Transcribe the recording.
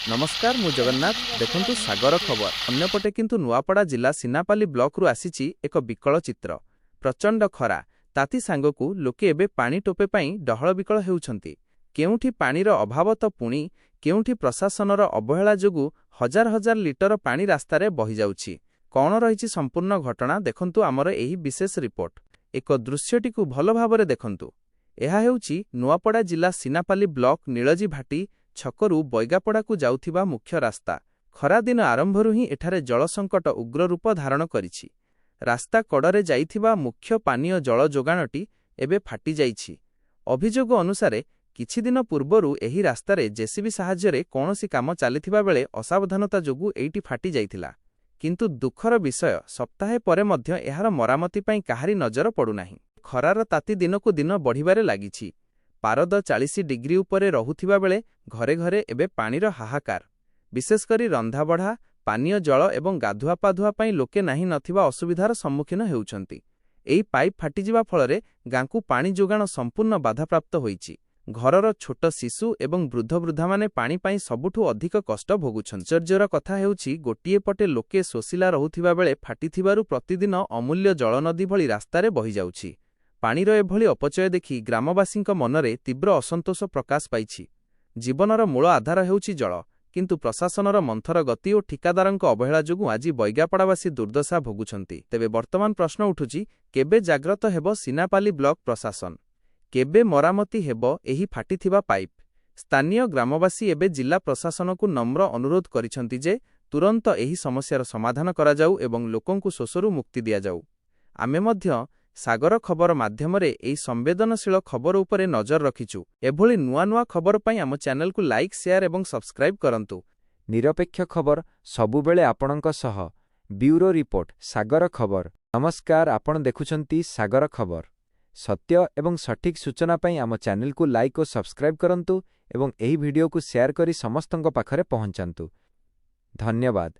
नमस्कार मु जगन्नाथ देखंतु सागर खबर अन्यपटे किंतु नुआपड़ा जिला सिनापाली ब्लॉक रु आसीची एक विकल चित्र। प्रचंड खरा ताती सांगकू लोके एबे पानी टोपे पाई डहळ विकल हेउछंती। केउठी पानीर अभाव तो पुणी केउठी प्रशासनर अवहेला जोगु हजार हजार लिटर पानी रास्तारे बहि जाउछि। कौन रहिछि संपूर्ण घटना देखंतु आमर एही विशेष रिपोर्ट। एक दृश्यटिकु भल भाबरे देखंतु। एहा हेउछि नुआपड़ा जिला सिनापाली ब्लॉक नीलजी भाटी छकरू बैगापड़ाकू जाउथिबा मुख्य रास्ता। खरा दिन आरंभरू ही एठारे जल संकट उग्र रूप धारण करिछि। रास्ता कड़रे जाइथिबा मुख्य पानीय जल जोगाणटी एबे फाटी जाइछि। अभियोग अनुसारे किछि दिन पूर्वरू एही रास्तारे जेसीबी साहाय्ୟରେ कोनोसी काम चालिथिबा बेले असावधानता जोगु एइटी फाटी जाइथिला। किंतु दुखर विषय सप्ताहे परे मध्य एहार मरामती पई काहारी नजर पडुनाही। खरार ताती दिनकू दिन बढ़िबारे लागिछि। पारद 40 डिग्री उपरे रहुथिबा बेले घरे घरे एबे पानीर हाहाकार। विशेष करी रंधा बढ़ा पानीय जल एवं गाधुआ पाधुआ पाई लोके नाही नथिबा असुविधार सम्मुखीन हेउछंती। एई पाइप फाटिजिबा फलरे गांकू पानी जोगाण संपूर्ण बाधाप्राप्त होईछि। घरर छोट शिशु एवं वृद्ध वृद्धा माने पानी पाई सबुठु अधिक कष्ट भोगुछन्। आश्चर्यर कथा हेउछि गोटिए पटे लोके सोसिला रहुथिबा बेले फाटिथिबारु प्रतिदिन अमूल्य जल नदी भଳି रास्तारे बहि जाउछि। पानीर एभଳି अपचय देखि ग्रामवासींक मनरे तीव्र असंतोष प्रकाश पाइछि। जीवनर मूल आधार हेउछि जल, किंतु प्रशासनर मंथर गति और ठिकादारंक अवहेला जोगु आजि बैगापड़ावासी दुर्दशा भोगुछंती। तेबे वर्तमान प्रश्न उठुछि केबे जाग्रत हेबो सिनापाली ब्लॉक प्रशासन, केबे मरामती हेबो एही फाटिथिबा पाइप। स्थानीय ग्रामवासी एबे जिला प्रशासनकु नम्र अनुरोध करिछंती जे तुरंत एही समस्यार समाधान करा जाऊ एवं लोकंकु शोषरू मुक्ति दिया जाऊ। आमे मध्य सागर खबर माध्यमरे एई संवेदनशील खबर उपरे नजर रखिछु। एभଳି नुआ नुआ खबर पई आम चैनल को लाइक शेयर एवं सब्सक्राइब करंतु। निरपेक्ष खबर सबुबेले आपणक सह। ब्यूरो रिपोर्ट सागर खबर। नमस्कार, आपण देखुछंती सागर खबर। सत्य एवं सठिक सूचना पई आम चैनल को लाइक और सब्सक्राइब करंतु एवं एही वीडियो को शेयर करी समस्तंक पाखरे पहुंचांतु। धन्यवाद।